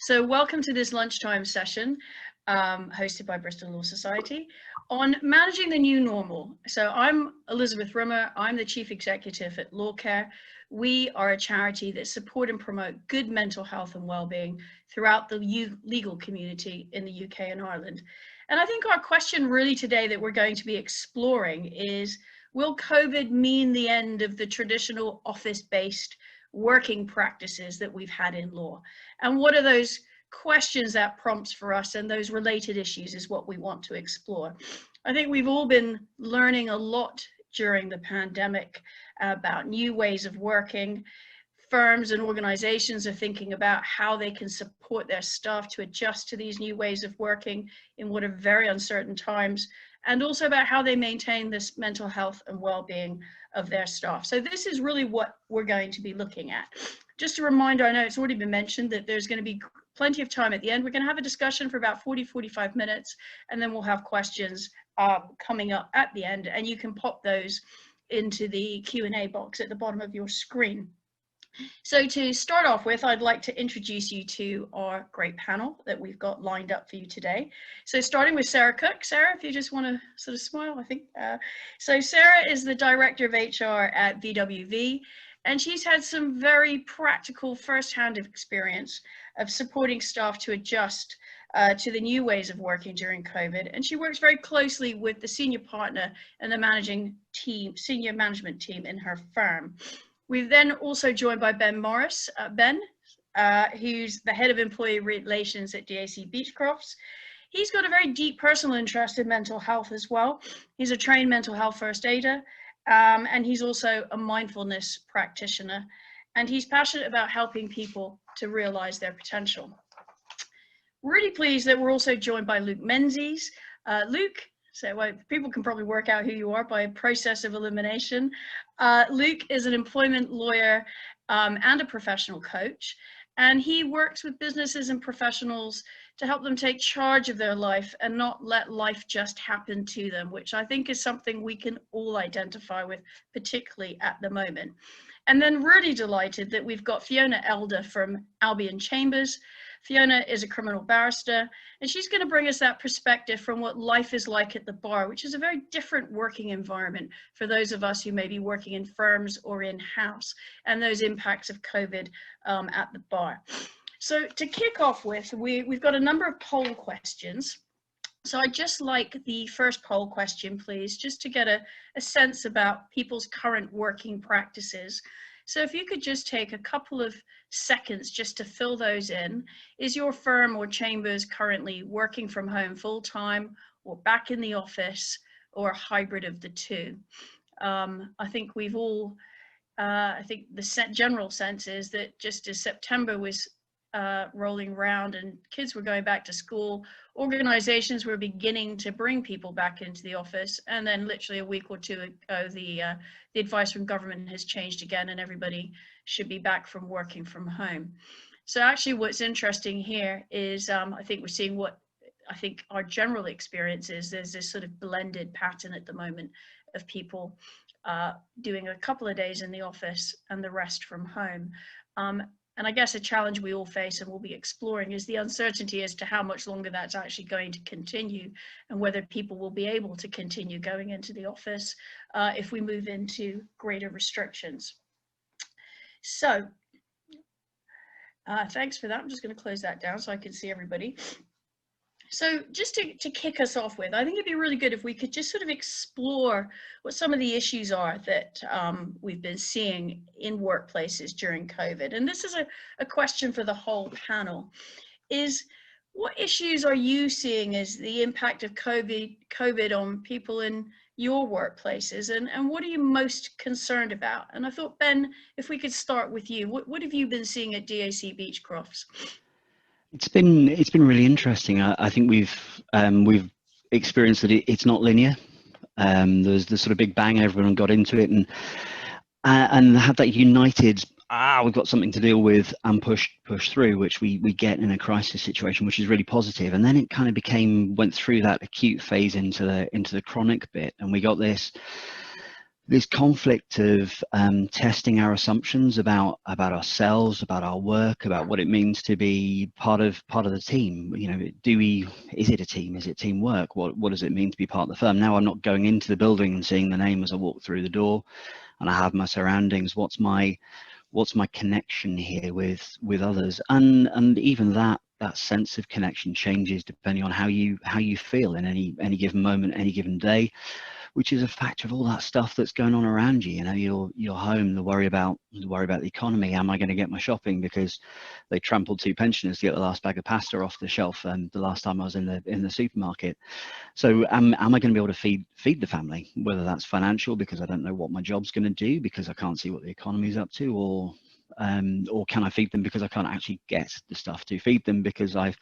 So welcome to this lunchtime session hosted by Bristol Law Society on managing the new normal. So I'm Elizabeth Rimmer, I'm the Chief Executive at LawCare. We are a charity that support and promote good mental health and well-being throughout the legal community in the UK and Ireland. And I think our question really today that we're going to be exploring is, will COVID mean the end of the traditional office-based working practices that we've had in law? And what are those questions that prompts for us, and those related issues is what we want to explore. I think we've all been learning a lot during the pandemic about new ways of working. Firms and organizations are thinking about how they can support their staff to adjust to these new ways of working in what are very uncertain times, and also about how they maintain this mental health and well-being of their staff. So this is really what we're going to be looking at. Just a reminder, I know it's already been mentioned that there's going to be plenty of time at the end. We're going to have a discussion for about 40-45 minutes, and then we'll have questions coming up at the end, and you can pop those into the Q&A box at the bottom of your screen. So to start off with, I'd like to introduce you to our great panel that we've got lined up for you today. So starting with Sarah Cook. Sarah, if you just want to sort of smile, I think. So Sarah is the Director of HR at VWV, and she's had some very practical first-hand experience of supporting staff to adjust to the new ways of working during COVID. And she works very closely with the senior partner and the senior management team in her firm. We've then also joined by Ben Morris. Ben, who's the head of employee relations at DAC Beachcrofts. He's got a very deep personal interest in mental health as well. He's a trained mental health first aider, and he's also a mindfulness practitioner. And he's passionate about helping people to realize their potential. Really pleased that we're also joined by Luke Menzies. Luke, so people can probably work out who you are by a process of elimination. Luke is an employment lawyer and a professional coach, and he works with businesses and professionals to help them take charge of their life and not let life just happen to them, which I think is something we can all identify with, particularly at the moment. And then really delighted that we've got Fiona Elder from Albion Chambers. Fiona is a criminal barrister, and she's going to bring us that perspective from what life is like at the bar, which is a very different working environment for those of us who may be working in firms or in-house, and those impacts of COVID at the bar. So to kick off with, we've got a number of poll questions. So I'd just like the first poll question, please, just to get a sense about people's current working practices. So if you could just take a couple of seconds just to fill those in. Is your firm or chambers currently working from home full-time, or back in the office, or a hybrid of the two? I think we've all, I think the general sense is that just as September was rolling around and kids were going back to school, organizations were beginning to bring people back into the office, and then literally a week or two ago the advice from government has changed again, and everybody should be back from working from home. So actually what's interesting here is I think we're seeing what I think our general experience is. There's this sort of blended pattern at the moment of people doing a couple of days in the office and the rest from home. And I guess a challenge we all face and we'll be exploring is the uncertainty as to how much longer that's actually going to continue, and whether people will be able to continue going into the office if we move into greater restrictions. So thanks for that. I'm just going to close that down so I can see everybody. So just to kick us off with, I think it'd be really good if we could just sort of explore what some of the issues are that we've been seeing in workplaces during COVID. And this is a question for the whole panel. Is what issues are you seeing as the impact of COVID on people in your workplaces, and what are you most concerned about? And I thought, Ben, if we could start with you, what have you been seeing at DAC Beachcrofts? It's been really interesting. I think we've experienced that it's not linear. There's the sort of big bang, everyone got into it and had that united, we've got something to deal with, and push through, which we get in a crisis situation, which is really positive. And then it kind of went through that acute phase into the chronic bit, and we got this this conflict of testing our assumptions about ourselves, about our work, about what it means to be part of the team. You know, is it a team? Is it teamwork? What does it mean to be part of the firm? Now I'm not going into the building and seeing the name as I walk through the door, and I have my surroundings. What's my connection here with others? And even that sense of connection changes depending on how you feel in any given moment, any given day, which is a factor of all that stuff that's going on around you. You know, you're home, the worry about the economy. Am I going to get my shopping because they trampled 2 pensioners to get the last bag of pasta off the shelf the last time I was in the supermarket? So am I going to be able to feed the family, whether that's financial because I don't know what my job's going to do because I can't see what the economy's up to, or can I feed them because I can't actually get the stuff to feed them because I've,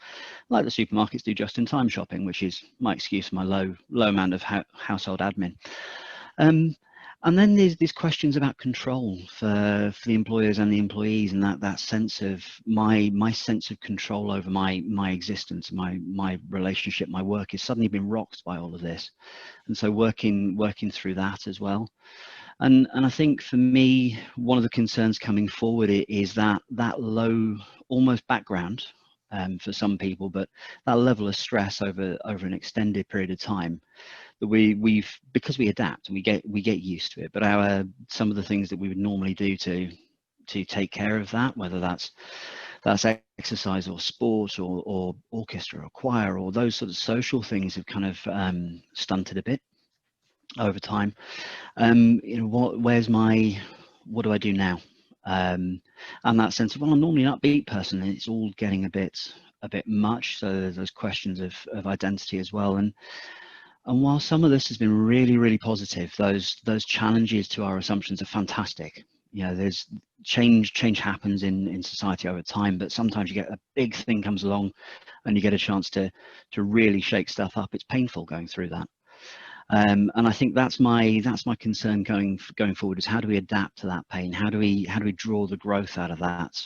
like the supermarkets do, just-in-time shopping, which is my excuse for my low amount of household admin. And then there's these questions about control for the employers and the employees, and that sense of my sense of control over my existence, my relationship, my work has suddenly been rocked by all of this, and so working through that as well. And I think for me, one of the concerns coming forward is that low, almost background for some people, but that level of stress over an extended period of time, that we've because we adapt and we get used to it. But some of the things that we would normally do to take care of that, whether that's exercise or sport or orchestra or choir or those sort of social things, have kind of stunted a bit over time. You know, what do I do now? And that sense of, well, I'm normally an upbeat person, and it's all getting a bit much. So there's those questions of identity as well. And while some of this has been really, really positive, those challenges to our assumptions are fantastic. You know, there's change happens in society over time, but sometimes you get a big thing comes along and you get a chance to really shake stuff up. It's painful going through that. And I think that's my concern going forward, is how do we adapt to that pain? How do we draw the growth out of that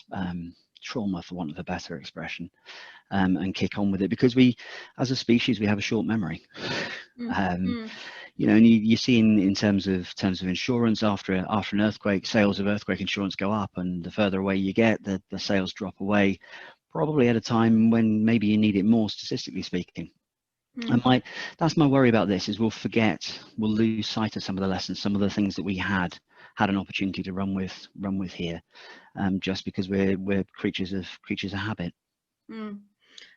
trauma, for want of a better expression, and kick on with it? Because we, as a species, we have a short memory. You know, and you see in terms of insurance, after an earthquake, sales of earthquake insurance go up, and the further away you get, the sales drop away, probably at a time when maybe you need it more, statistically speaking. And that's my worry about this, is we'll lose sight of some of the lessons, some of the things that we had an opportunity to run with here, just because we're creatures of habit. And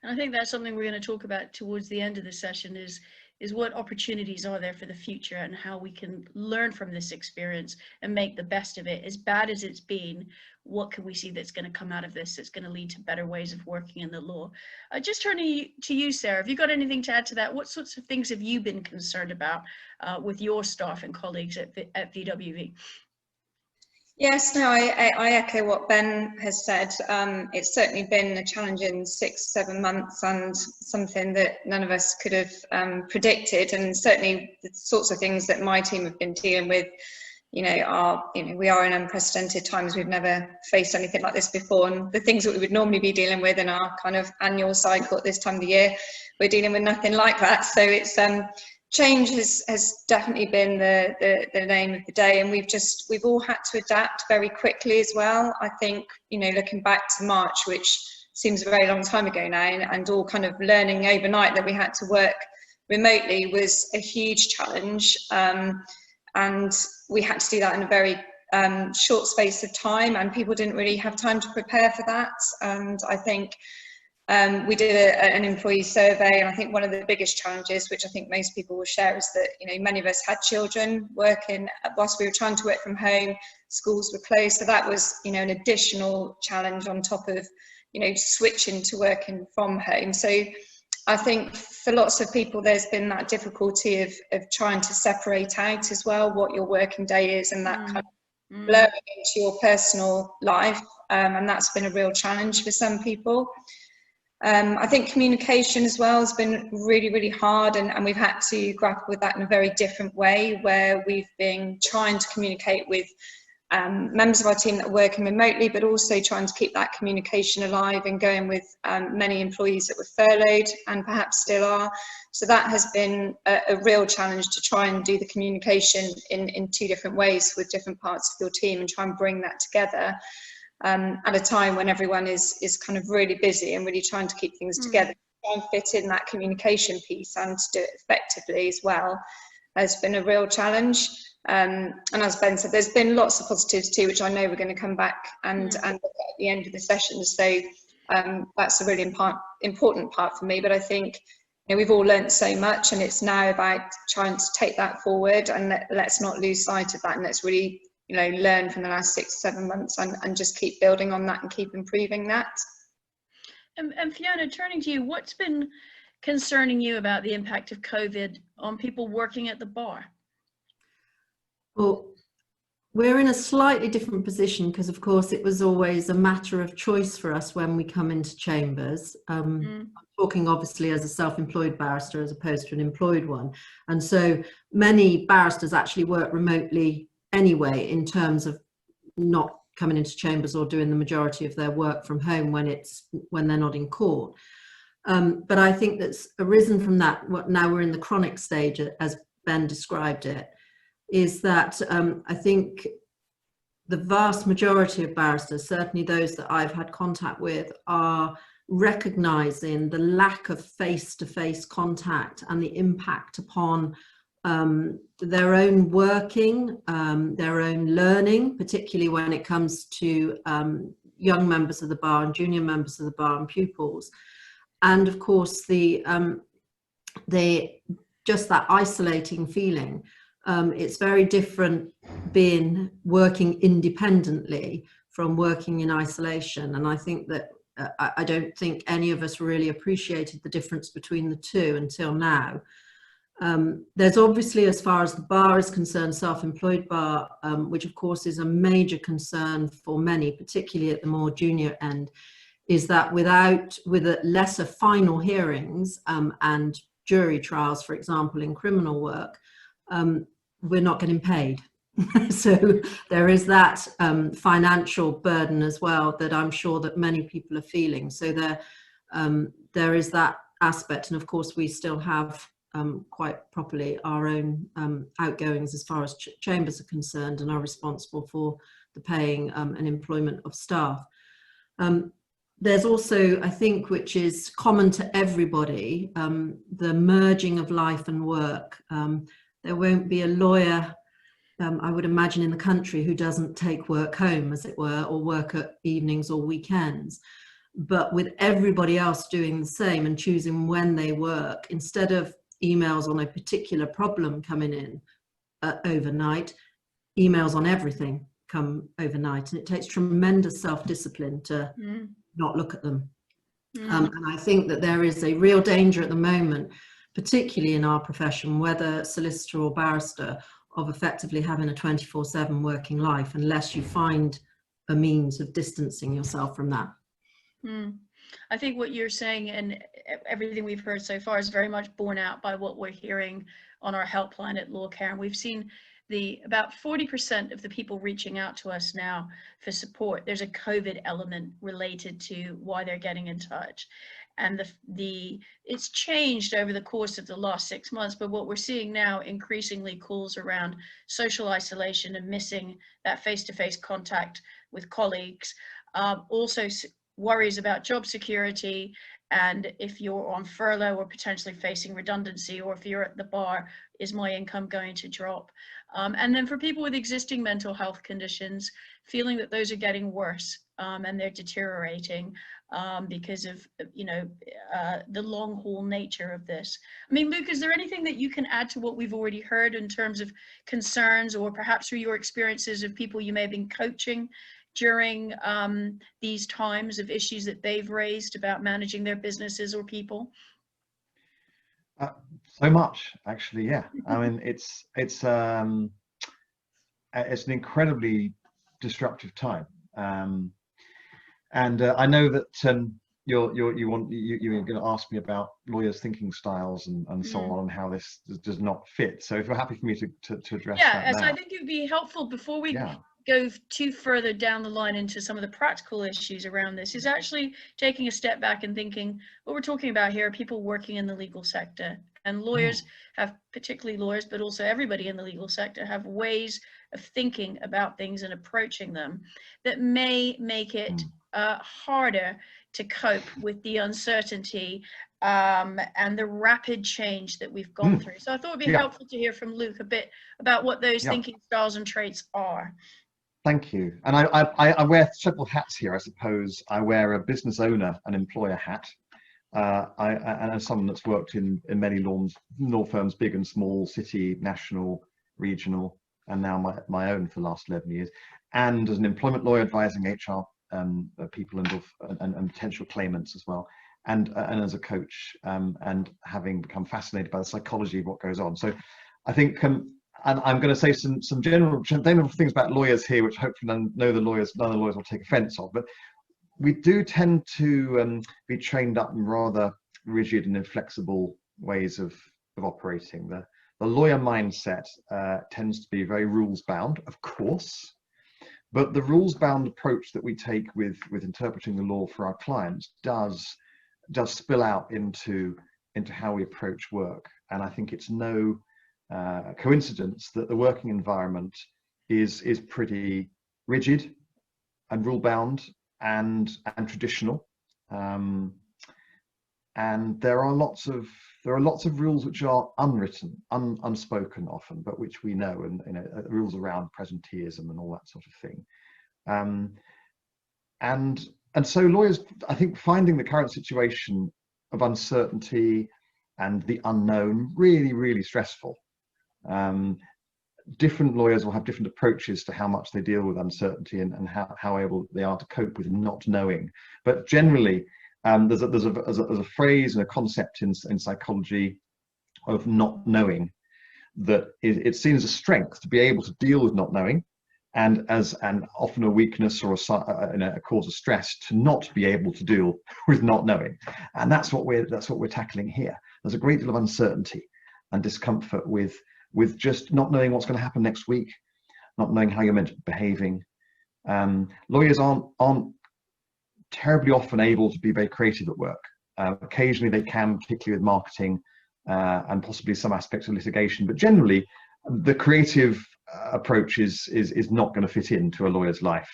I think that's something we're going to talk about towards the end of the session, is what opportunities are there for the future, and how we can learn from this experience and make the best of it. As bad as it's been, what can we see that's going to come out of this that's going to lead to better ways of working in the law? Just turning to you, Sarah, have you got anything to add to that? What sorts of things have you been concerned about with your staff and colleagues at VWV? Yes, no, I echo what Ben has said. It's certainly been a challenging 6-7 months, and something that none of us could have predicted. And certainly the sorts of things that my team have been dealing with, we are in unprecedented times. We've never faced anything like this before, and the things that we would normally be dealing with in our kind of annual cycle at this time of the year, we're dealing with nothing like that. So it's change has definitely been the name of the day, and we've all had to adapt very quickly as well. I think, looking back to March, which seems a very long time ago now, and all kind of learning overnight that we had to work remotely was a huge challenge, and we had to do that in a very short space of time, and people didn't really have time to prepare for that. And I think we did an employee survey, and I think one of the biggest challenges, which I think most people will share, is that many of us had children working whilst we were trying to work from home. Schools were closed, so that was an additional challenge on top of switching to working from home. So I think for lots of people, there's been that difficulty of trying to separate out as well what your working day is, and that kind of blurring into your personal life, and that's been a real challenge for some people. I think communication as well has been really, really hard, and we've had to grapple with that in a very different way, where we've been trying to communicate with members of our team that are working remotely, but also trying to keep that communication alive and going with many employees that were furloughed and perhaps still are. So that has been a real challenge, to try and do the communication in two different ways with different parts of your team and try and bring that together at a time when everyone is kind of really busy and really trying to keep things together. Try and fit in that communication piece and to do it effectively as well has been a real challenge. And as Ben said, there's been lots of positives too, which I know we're going to come back and look at the end of the session. So that's a really important part for me. But I think, you know, we've all learnt so much, and it's now about trying to take that forward, and let's not lose sight of that, and let's really, you know, learn from the last 6 to 7 months and just keep building on that and keep improving that. And Fiona, turning to you, what's been concerning you about the impact of COVID on people working at the bar? Well, we're in a slightly different position because, of course, it was always a matter of choice for us when we come into chambers. I'm talking obviously as a self-employed barrister as opposed to an employed one. And so many barristers actually work remotely anyway, in terms of not coming into chambers or doing the majority of their work from home when they're not in court. But I think that's arisen from that, now we're in the chronic stage, as Ben described it, is that I think the vast majority of barristers, certainly those that I've had contact with, are recognising the lack of face-to-face contact and the impact upon their own working, their own learning, particularly when it comes to young members of the bar and junior members of the bar and pupils. And of course, just that isolating feeling. It's very different working independently from working in isolation. And I think that I don't think any of us really appreciated the difference between the two until now. There's obviously, as far as the bar is concerned, self-employed bar, which of course is a major concern for many, particularly at the more junior end, is that with lesser final hearings and jury trials, for example, in criminal work, we're not getting paid. So there is that financial burden as well that I'm sure that many people are feeling. So there is that aspect. And of course, we still have quite properly our own outgoings as far as chambers are concerned, and are responsible for the paying and employment of staff. There's also, I think, which is common to everybody, the merging of life and work. There won't be a lawyer, I would imagine, in the country who doesn't take work home, as it were, or work at evenings or weekends. But with everybody else doing the same and choosing when they work, instead of emails on a particular problem coming in overnight, emails on everything come overnight. And it takes tremendous self-discipline to not look at them. And I think that there is a real danger at the moment, particularly in our profession, whether solicitor or barrister, of effectively having a 24/7 working life, unless you find a means of distancing yourself from that. I think what you're saying and everything we've heard so far is very much borne out by what we're hearing on our helpline at LawCare. And we've seen about 40% of the people reaching out to us now for support, there's a COVID element related to why they're getting in touch. And it's changed over the course of the last 6 months, but what we're seeing now increasingly calls around social isolation and missing that face-to-face contact with colleagues. Also worries about job security, and if you're on furlough or potentially facing redundancy, or if you're at the bar, is my income going to drop? And then for people with existing mental health conditions, feeling that those are getting worse and they're deteriorating because of, the long haul nature of this. I mean, Luke, is there anything that you can add to what we've already heard in terms of concerns, or perhaps through your experiences of people you may have been coaching during these times, of issues that they've raised about managing their businesses or people? So much, actually, yeah. I mean, it's an incredibly disruptive time, and I know that you're going to ask me about lawyers' thinking styles and so on, and how this does not fit. So if you're happy for me to address that as now. I think it would be helpful before we go too further down the line into some of the practical issues around this, is actually taking a step back and thinking what we're talking about here are people working in the legal sector, and lawyers have, particularly lawyers, but also everybody in the legal sector, have ways of thinking about things and approaching them that may make it harder to cope with the uncertainty and the rapid change that we've gone through. So I thought it'd be helpful to hear from Luke a bit about what those thinking styles and traits are. Thank you. And I wear several hats here, I suppose. I wear a business owner and employer hat. And as someone that's worked in many law firms, big and small, city, national, regional, and now my own for the last 11 years, and as an employment lawyer advising HR people and potential claimants as well, and as a coach, and having become fascinated by the psychology of what goes on. So I think, and I'm going to say some general things about lawyers here, which hopefully none of the lawyers will take offence of, but we do tend to be trained up in rather rigid and inflexible ways of operating. The lawyer mindset tends to be very rules-bound, of course, but the rules-bound approach that we take with interpreting the law for our clients does spill out into how we approach work. And I think it's no coincidence that the working environment is pretty rigid and rule-bound and traditional, and there are lots of rules which are unwritten, unspoken often, but which we know, and rules around presenteeism and all that sort of thing. And so lawyers, I think, finding the current situation of uncertainty and the unknown really, really stressful. Different lawyers will have different approaches to how much they deal with uncertainty and how able they are to cope with not knowing. But generally, there's a phrase and a concept in psychology of not knowing that it's seen as a strength to be able to deal with not knowing, and often a weakness or a cause of stress to not be able to deal with not knowing. And that's what we're tackling here. There's a great deal of uncertainty and discomfort with just not knowing what's going to happen next week, not knowing how you're meant to be behaving. Lawyers aren't terribly often able to be very creative at work. Occasionally they can, particularly with marketing and possibly some aspects of litigation, but generally the creative approach is not going to fit into a lawyer's life,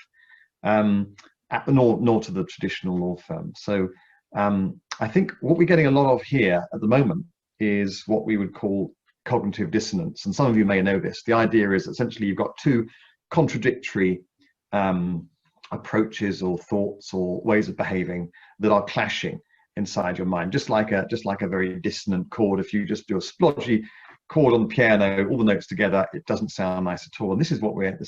nor to the traditional law firm. So I think what we're getting a lot of here at the moment is what we would call cognitive dissonance, and some of you may know this. The idea is essentially you've got two contradictory approaches or thoughts or ways of behaving that are clashing inside your mind, just like a very dissonant chord. If you just do a splodgy chord on the piano, all the notes together, it doesn't sound nice at all. And this is what we're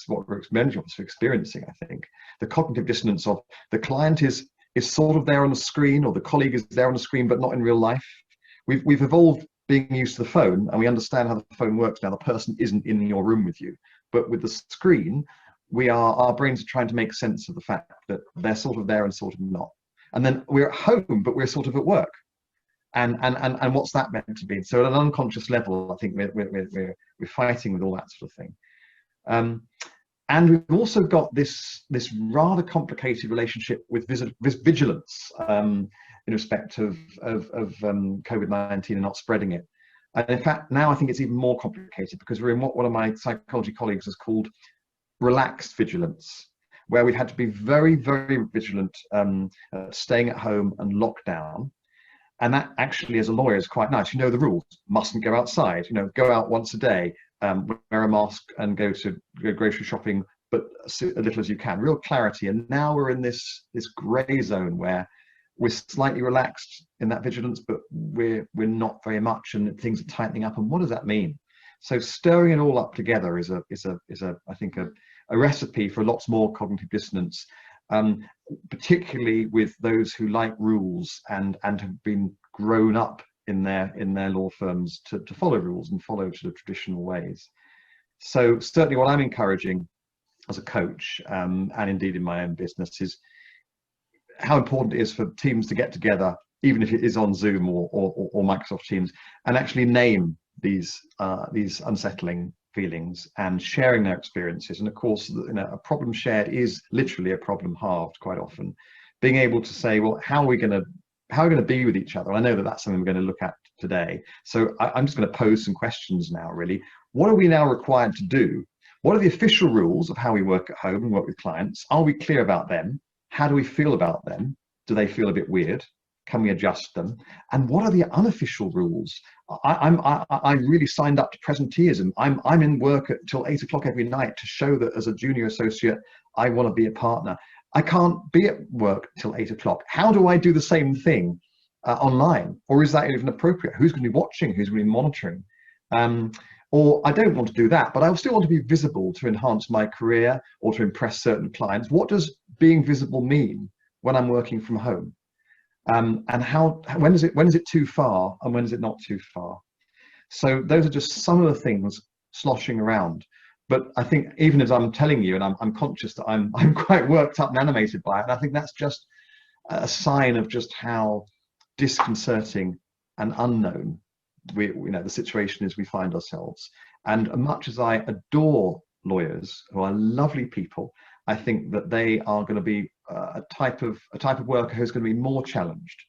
experiencing. I think the cognitive dissonance of the client is sort of there on the screen, or the colleague is there on the screen, but not in real life. We've evolved being used to the phone, and we understand how the phone works now. The person isn't in your room with you, but with the screen, our brains are trying to make sense of the fact that they're sort of there and sort of not. And then we're at home, but we're sort of at work. And what's that meant to be? So at an unconscious level, I think we're fighting with all that sort of thing. And we've also got this rather complicated relationship with vigilance in respect of COVID-19 and not spreading it. And in fact, now I think it's even more complicated because we're in what one of my psychology colleagues has called relaxed vigilance, where we've had to be very, very vigilant, staying at home and lockdown. And that actually, as a lawyer, is quite nice. You know the rules. Mustn't go outside. Go out once a day, wear a mask, and go grocery shopping, but as little as you can. Real clarity. And now we're in this grey zone where we're slightly relaxed in that vigilance, but we're not very much, and things are tightening up. And what does that mean? So stirring it all up together is I think a recipe for lots more cognitive dissonance. Particularly with those who like rules and have been grown up in their law firms to follow rules and follow sort of traditional ways. So certainly what I'm encouraging as a coach, and indeed in my own business, is how important it is for teams to get together, even if it is on Zoom or Microsoft Teams, and actually name these unsettling feelings and sharing their experiences. And of course, you know, a problem shared is literally a problem halved quite often. Being able to say, well, how are we going to be with each other? I know that that's something we're going to look at today. So I'm just going to pose some questions now, really. What are we now required to do? What are the official rules of how we work at home and work with clients? Are we clear about them? How do we feel about them? Do they feel a bit weird? Can we adjust them? And what are the unofficial rules? I really signed up to presenteeism. I'm in work till 8 o'clock every night to show that as a junior associate, I want to be a partner. I can't be at work till 8 o'clock. How do I do the same thing online? Or is that even appropriate? Who's going to be watching? Who's going to be monitoring? Or I don't want to do that, but I still want to be visible to enhance my career or to impress certain clients. What does being visible mean when I'm working from home? And when is it too far and when is it not too far? So those are just some of the things sloshing around. But I think even as I'm telling you, and I'm conscious that I'm quite worked up and animated by it, and I think that's just a sign of just how disconcerting and unknown the situation is we find ourselves. And much as I adore lawyers who are lovely people, I think that they are going to be a type of worker who's going to be more challenged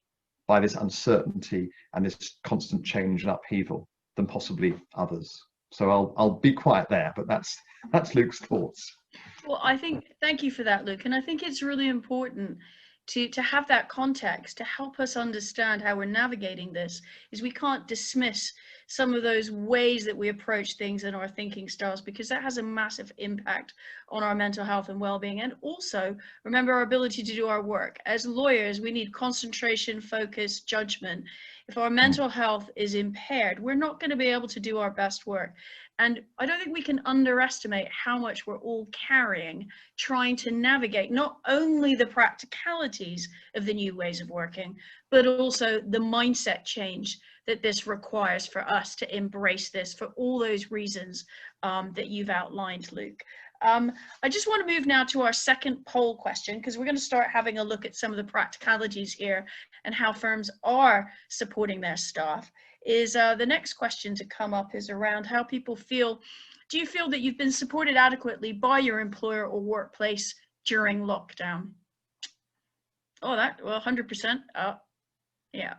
by this uncertainty and this constant change and upheaval than possibly others. So I'll be quiet there, but that's Luke's thoughts. Well, thank you for that, Luke. And I think it's really important to have that context to help us understand how we're navigating this. Is we can't dismiss some of those ways that we approach things in our thinking styles, because that has a massive impact on our mental health and well-being. And also remember our ability to do our work. As lawyers, we need concentration, focus, judgment. If our mental health is impaired, we're not going to be able to do our best work. And I don't think we can underestimate how much we're all carrying, trying to navigate not only the practicalities of the new ways of working, but also the mindset change that this requires for us to embrace this for all those reasons that you've outlined, Luke. I just want to move now to our second poll question, because we're going to start having a look at some of the practicalities here and how firms are supporting their staff. The next question to come up is around how people feel. Do you feel that you've been supported adequately by your employer or workplace during lockdown? Oh, 100%. Yeah.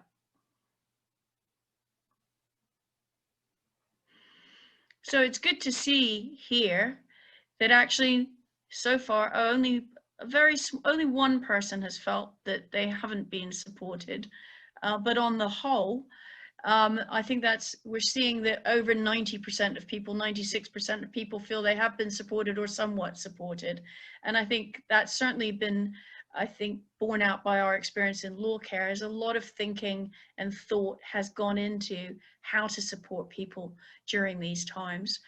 So it's good to see here that actually so far only one person has felt that they haven't been supported, but on the whole, I think we're seeing that over 90% of people, 96% of people feel they have been supported or somewhat supported. And I think that's certainly been, borne out by our experience in LawCare, as a lot of thinking and thought has gone into how to support people during these times.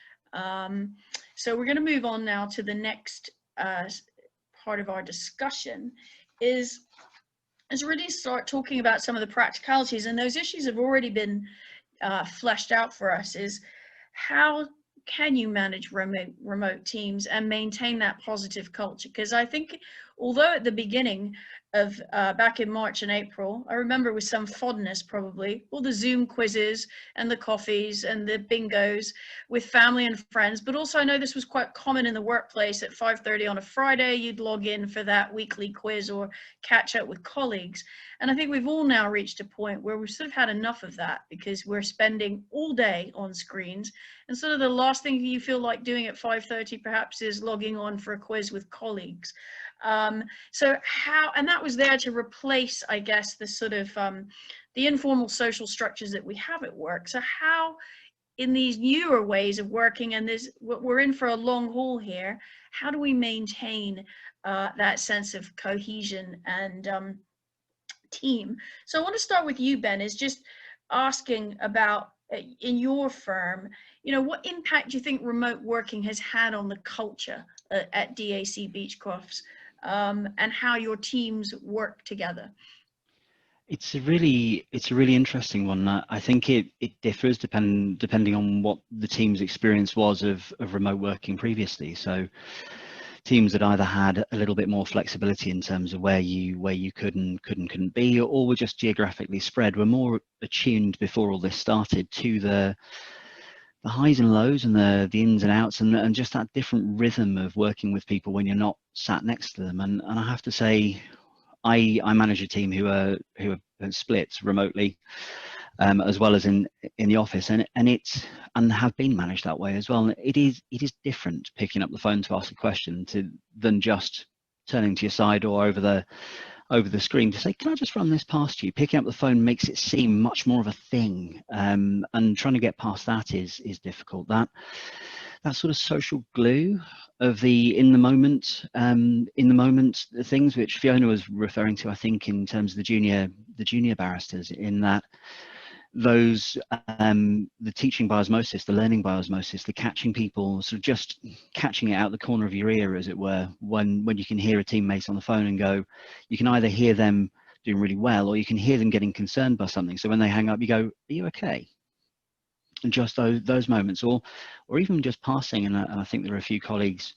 So we're going to move on now to the next part of our discussion, is really start talking about some of the practicalities, and those issues have already been fleshed out for us. Is how can you manage remote teams and maintain that positive culture? Because I think, although at the beginning of back in March and April, I remember with some fondness probably all the Zoom quizzes and the coffees and the bingos with family and friends, but also I know this was quite common in the workplace. At 5:30 on a Friday, you'd log in for that weekly quiz or catch up with colleagues. And I think we've all now reached a point where we've sort of had enough of that, because we're spending all day on screens, and sort of the last thing you feel like doing at 5:30 perhaps is logging on for a quiz with colleagues. And that was there to replace, I guess, the sort of the informal social structures that we have at work. So how, in these newer ways of working, and we're in for a long haul here, how do we maintain that sense of cohesion and team? So I want to start with you, Ben, is just asking about, in your firm, what impact do you think remote working has had on the culture at DAC Beachcrofts? And how your teams work together? It's a really interesting one. I think it differs depending on what the team's experience was of remote working previously. So teams that either had a little bit more flexibility in terms of where you could and couldn't be, or were just geographically spread, were more attuned before all this started to highs and lows and the ins and outs, and just that different rhythm of working with people when you're not sat next to them. And I have to say, I manage a team who are split remotely, as well as in the office, and have been managed that way as well. And it is different picking up the phone to ask a question than just turning to your side or over the screen to say, can I just run this past you? Picking up the phone makes it seem much more of a thing, and trying to get past that is difficult. That sort of social glue of the in the moment things, which Fiona was referring to, I think, in terms of the junior barristers, in that those the teaching by osmosis, the learning by osmosis, the catching people, sort of just catching it out the corner of your ear, as it were, when you can hear a teammate on the phone and go, you can either hear them doing really well, or you can hear them getting concerned by something. So when they hang up, you go, are you okay? And just those moments, or even just passing, and I think there are a few colleagues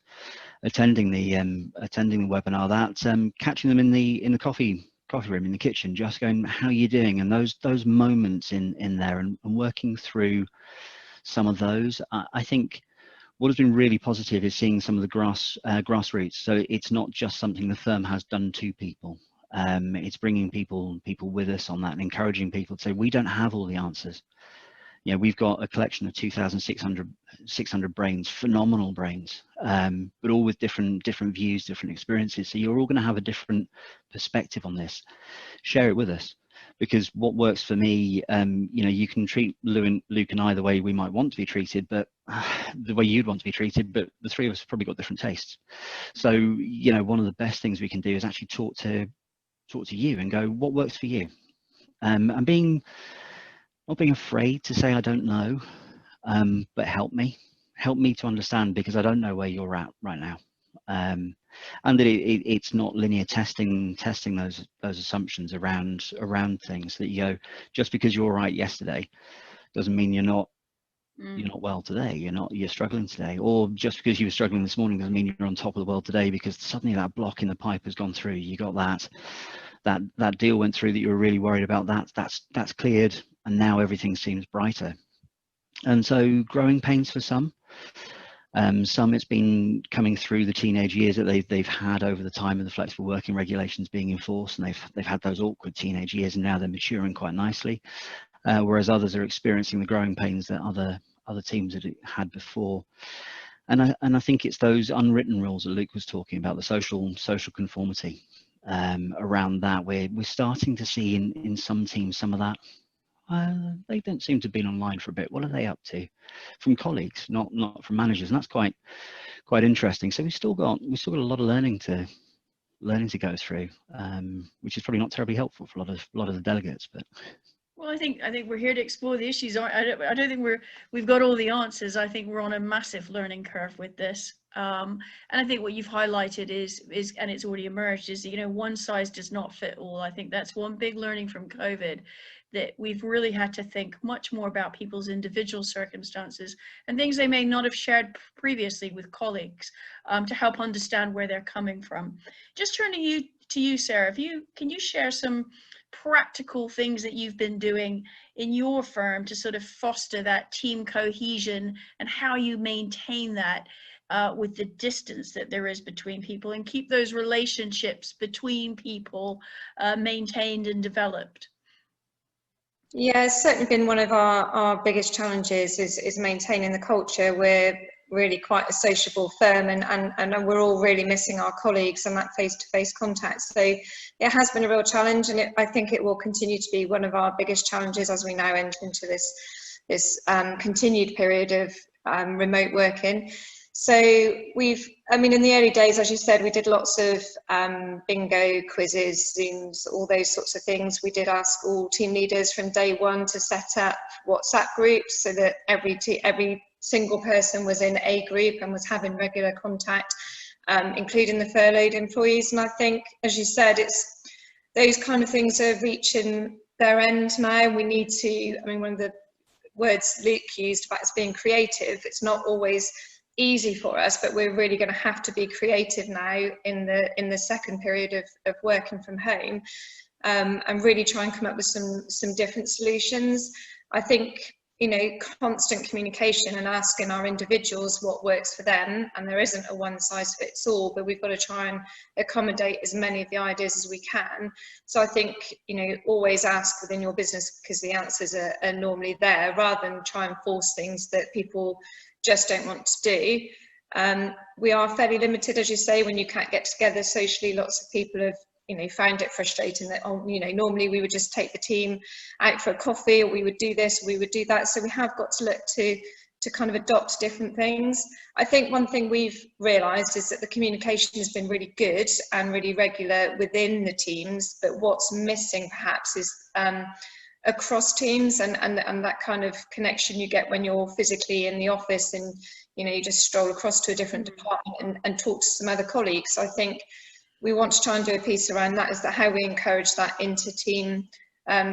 attending the webinar that catching them in the coffee room, in the kitchen, just going, how are you doing? And those moments in there, and working through some of those. I think what has been really positive is seeing some of the grassroots. So it's not just something the firm has done to people. It's bringing people with us on that, and encouraging people to say, we don't have all the answers. We've got a collection of 2,600 brains, phenomenal brains, but all with different views, different experiences. So you're all going to have a different perspective on this. Share it with us, because what works for me, you can treat Luke and I the way we might want to be treated, but the way you'd want to be treated, but the three of us have probably got different tastes. So, one of the best things we can do is actually talk to you and go, what works for you? And not being afraid to say I don't know, but help me to understand, because I don't know where you're at right now, and that it's not linear testing those assumptions around things, that you go, just because you're right yesterday doesn't mean you're not well today, you're struggling today, or just because you were struggling this morning doesn't mean you're on top of the world today, because suddenly that block in the pipe has gone through. You got that deal went through that you were really worried about, that's cleared, and now everything seems brighter. And so growing pains for some it's been coming through the teenage years that they've had over the time of the flexible working regulations being enforced, and they've had those awkward teenage years, and now they're maturing quite nicely, whereas others are experiencing the growing pains that other teams had before. And I think it's those unwritten rules that Luke was talking about, the social conformity around that, where we're starting to see in some teams some of that. They don't seem to have been online for a bit. What are they up to? From colleagues, not from managers, and that's quite interesting. So we've still got a lot of learning to go through, which is probably not terribly helpful for a lot of the delegates. But well, I think we're here to explore the issues. I don't think we've got all the answers. I think we're on a massive learning curve with this. And I think what you've highlighted is, and it's already emerged, is, one size does not fit all. I think that's one big learning from COVID, that we've really had to think much more about people's individual circumstances and things they may not have shared previously with colleagues, to help understand where they're coming from. Just turning to you, Sarah, can you share some practical things that you've been doing in your firm to sort of foster that team cohesion, and how you maintain that with the distance that there is between people, and keep those relationships between people maintained and developed? Yeah, it's certainly been one of our biggest challenges is maintaining the culture. We're really quite a sociable firm, and we're all really missing our colleagues and that face-to-face contact. So it has been a real challenge, and I think it will continue to be one of our biggest challenges as we now enter into this continued period of remote working. So in the early days, as you said, we did lots of bingo, quizzes, Zooms, all those sorts of things. We did ask all team leaders from day one to set up WhatsApp groups so that every single person was in a group and was having regular contact, including the furloughed employees. And I think, as you said, it's those kind of things are reaching their end now. We need to, one of the words Luke used about us being creative, it's not always easy for us, but we're really going to have to be creative now in the second period of working from home, and really try and come up with some different solutions. I think you know, constant communication and asking our individuals what works for them, and there isn't a one size fits all, but we've got to try and accommodate as many of the ideas as we can. So I think, you know, always ask within your business, because the answers are normally there, rather than try and force things that people just don't want to do. We are fairly limited, as you say, when you can't get together socially. Lots of people have, you know, found it frustrating that, oh, you know, normally we would just take the team out for a coffee, or we would do this, we would do that. So we have got to look to kind of adopt different things. I think one thing we've realised is that the communication has been really good and really regular within the teams, but what's missing perhaps is across teams and that kind of connection you get when you're physically in the office and, you know, you just stroll across to a different department and talk to some other colleagues. So I think we want to try and do a piece around that, is that how we encourage that inter-team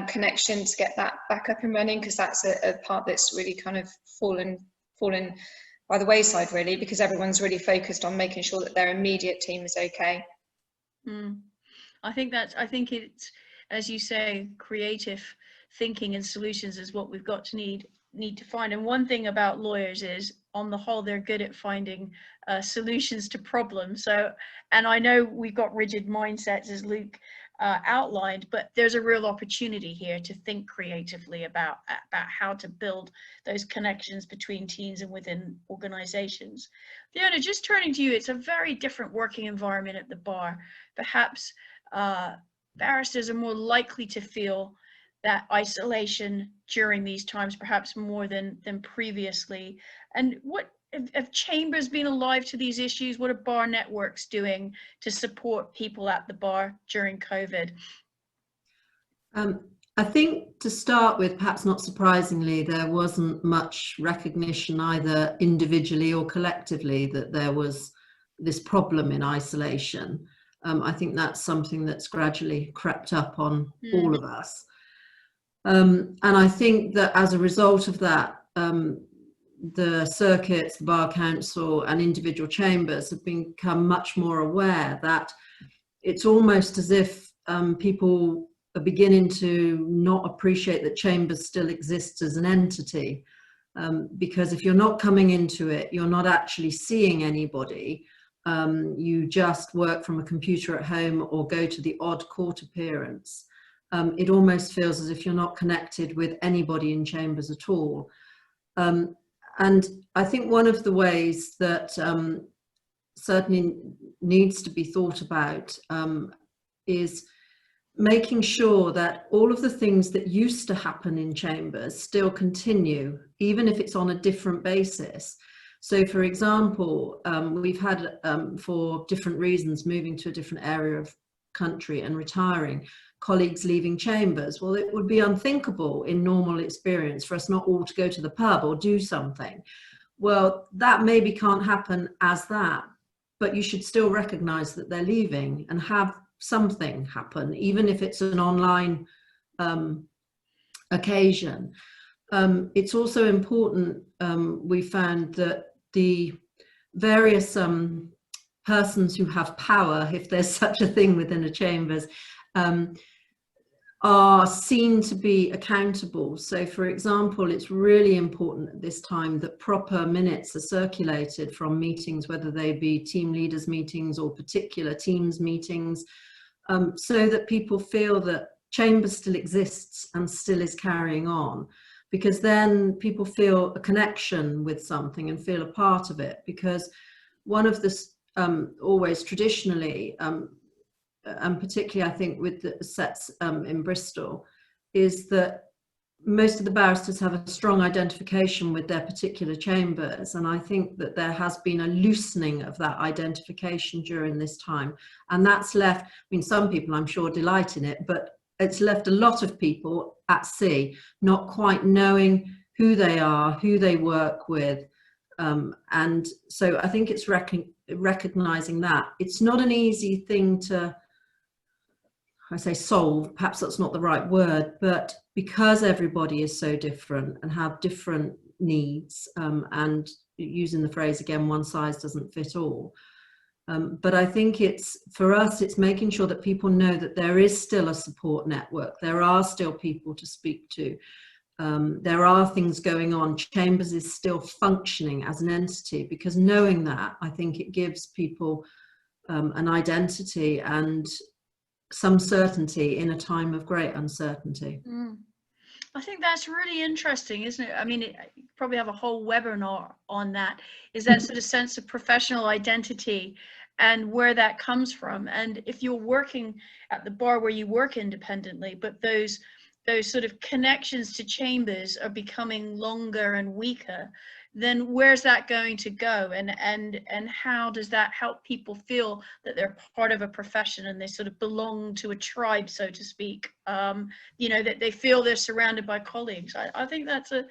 connection to get that back up and running, because that's a part that's really kind of fallen by the wayside, really, because everyone's really focused on making sure that their immediate team is okay. I think it's, as you say, creative thinking and solutions is what we've got to need to find. And one thing about lawyers is, on the whole, they're good at finding solutions to problems. So, and I know we've got rigid mindsets, as Luke outlined, but there's a real opportunity here to think creatively about how to build those connections between teams and within organizations. Fiona, just turning to you, it's a very different working environment at the bar. Perhaps barristers are more likely to feel that isolation during these times, perhaps more than previously. And what have chambers been alive to these issues? What are bar networks doing to support people at the bar during COVID? I think, to start with, perhaps not surprisingly, there wasn't much recognition either individually or collectively that there was this problem in isolation. I think that's something that's gradually crept up on all of us. And I think that as a result of that, the circuits, the Bar Council and individual chambers have become much more aware that it's almost as if people are beginning to not appreciate that chambers still exists as an entity. Because if you're not coming into it, you're not actually seeing anybody. You just work from a computer at home or go to the odd court appearance. It almost feels as if you're not connected with anybody in chambers at all. And I think one of the ways that certainly needs to be thought about is making sure that all of the things that used to happen in chambers still continue, even if it's on a different basis. So, for example, we've had, for different reasons, moving to a different area of country and retiring, colleagues leaving chambers. Well, it would be unthinkable in normal experience for us not all to go to the pub or do something. Well, that maybe can't happen as that, but you should still recognize that they're leaving and have something happen, even if it's an online occasion. It's also important, we found, that the various persons who have power, if there's such a thing within a chambers, are seen to be accountable. So, for example, it's really important at this time that proper minutes are circulated from meetings, whether they be team leaders meetings or particular teams meetings, so that people feel that chambers still exists and still is carrying on, because then people feel a connection with something and feel a part of it. Because one of the always traditionally, and particularly I think with the sets in Bristol, is that most of the barristers have a strong identification with their particular chambers, and I think that there has been a loosening of that identification during this time, and that's left, I mean, some people I'm sure delight in it, but it's left a lot of people at sea, not quite knowing who they are, who they work with, and so I think it's recognizing that it's not an easy thing to, I say solve, perhaps that's not the right word, but because everybody is so different and have different needs, and using the phrase again, one size doesn't fit all. But I think it's, for us, it's making sure that people know that there is still a support network. There are still people to speak to. There are things going on. Chambers is still functioning as an entity, because knowing that, I think it gives people an identity and some certainty in a time of great uncertainty. I think that's really interesting, isn't it? I mean, you probably have a whole webinar on that. Is that sort of sense of professional identity and where that comes from? And if you're working at the bar where you work independently, but those sort of connections to chambers are becoming longer and weaker, then where's that going to go? And how does that help people feel that they're part of a profession and they sort of belong to a tribe, so to speak? You know, that they feel they're surrounded by colleagues. I think that's a,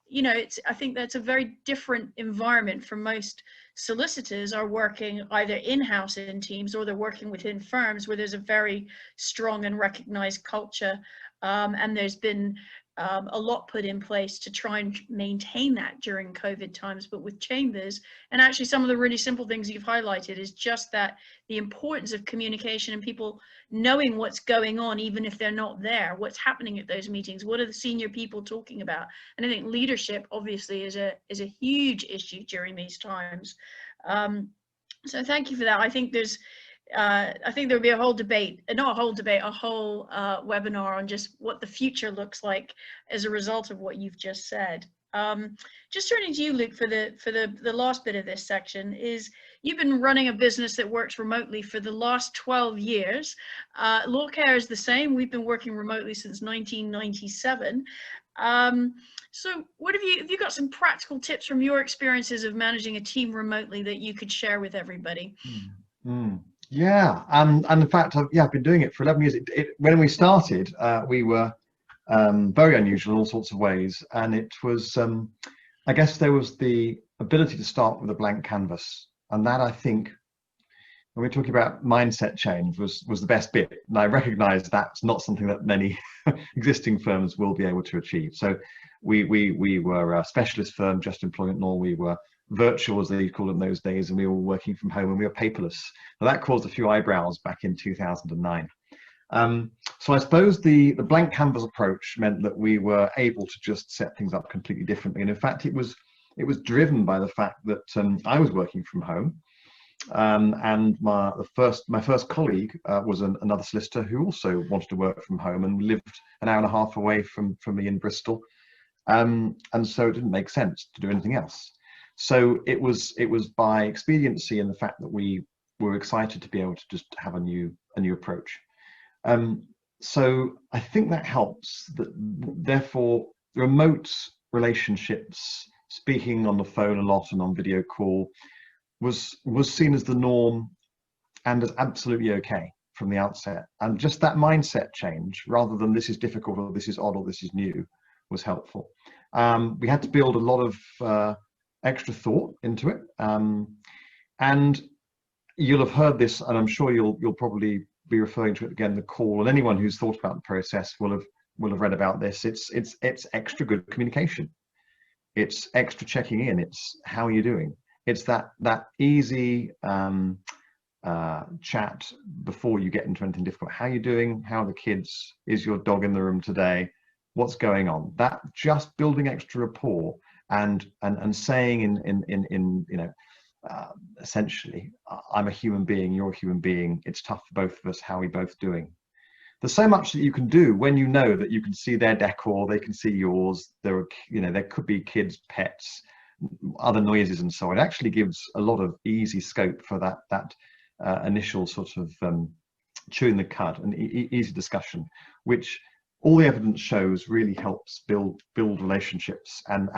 you know, I think that's a very different environment for most solicitors are working either in-house in teams, or they're working within firms where there's a very strong and recognized culture. And there's been a lot put in place to try and maintain that during COVID times. But with chambers, and actually some of the really simple things you've highlighted is just that the importance of communication and people knowing what's going on, even if they're not there, what's happening at those meetings, what are the senior people talking about? And I think leadership obviously is a huge issue during these times. So thank you for that. I think there's I think there'll be a whole debate, not a whole debate, a whole webinar on just what the future looks like as a result of what you've just said. Just turning to you, Luke, for the last bit of this section, is you've been running a business that works remotely for the last 12 years. LawCare is the same. We've been working remotely since 1997. So what have you got some practical tips from your experiences of managing a team remotely that you could share with everybody? Yeah, and in fact, I've been doing it for 11 years. When we started, we were very unusual in all sorts of ways, and it was, I guess there was the ability to start with a blank canvas, and that, I think, when we're talking about mindset change, was the best bit. And I recognise that's not something that many existing firms will be able to achieve. So we were a specialist firm, just employment law. We were virtual, as they called it in those days, and we were working from home, and we were paperless. Now, that caused a few eyebrows back in 2009. So I suppose the blank canvas approach meant that we were able to just set things up completely differently. And in fact, it was driven by the fact that I was working from home, and my first colleague was another solicitor who also wanted to work from home and lived an hour and a half away from me in Bristol, and so it didn't make sense to do anything else. So it was by expediency and the fact that we were excited to be able to just have a new approach. So I think that helps. Therefore, remote relationships, speaking on the phone a lot and on video call, was seen as the norm and as absolutely okay from the outset. And just that mindset change, rather than this is difficult or this is odd or this is new, was helpful. We had to build a lot of extra thought into it, and you'll have heard this, and I'm sure you'll probably be referring to it again in the call, and anyone who's thought about the process will have read about this. It's extra good communication, it's extra checking in, it's how are you doing, it's that easy chat before you get into anything difficult. How are you doing? How are the kids? Is your dog in the room today? What's going on? That just building extra rapport and saying in essentially, I'm a human being, you're a human being, it's tough for both of us, how are we both doing? There's so much that you can do when you know that you can see their decor, they can see yours, there could be kids, pets, other noises and so on. It actually gives a lot of easy scope for that initial sort of chewing the cud and easy discussion, which all the evidence shows really helps build relationships and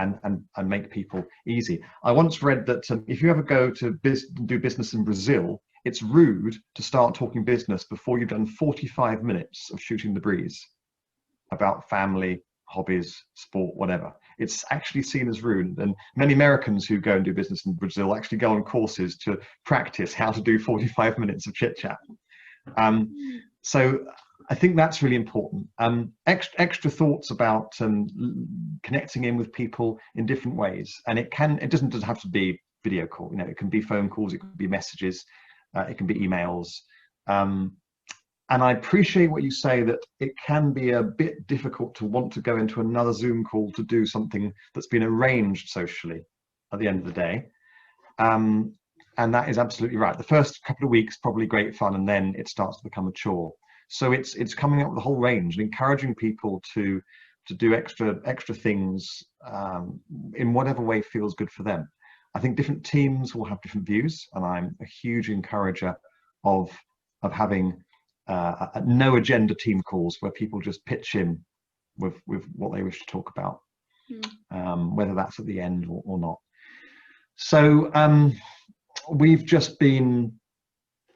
make people easy. I once read that if you ever go to do business in Brazil, it's rude to start talking business before you've done 45 minutes of shooting the breeze about family, hobbies, sport, whatever. It's actually seen as rude, and many Americans who go and do business in Brazil actually go on courses to practice how to do 45 minutes of chit chat. So I think that's really important. Extra thoughts about connecting in with people in different ways, and it doesn't just have to be video call. It can be phone calls, it can be messages, it can be emails, And I appreciate what you say, that it can be a bit difficult to want to go into another Zoom call to do something that's been arranged socially at the end of the day. And that is absolutely right. The first couple of weeks, probably great fun, and then it starts to become a chore. So it's coming up with the whole range and encouraging people to do extra things in whatever way feels good for them. I think different teams will have different views, and I'm a huge encourager of having no agenda team calls where people just pitch in with what they wish to talk about, whether that's at the end or not. So we've just been,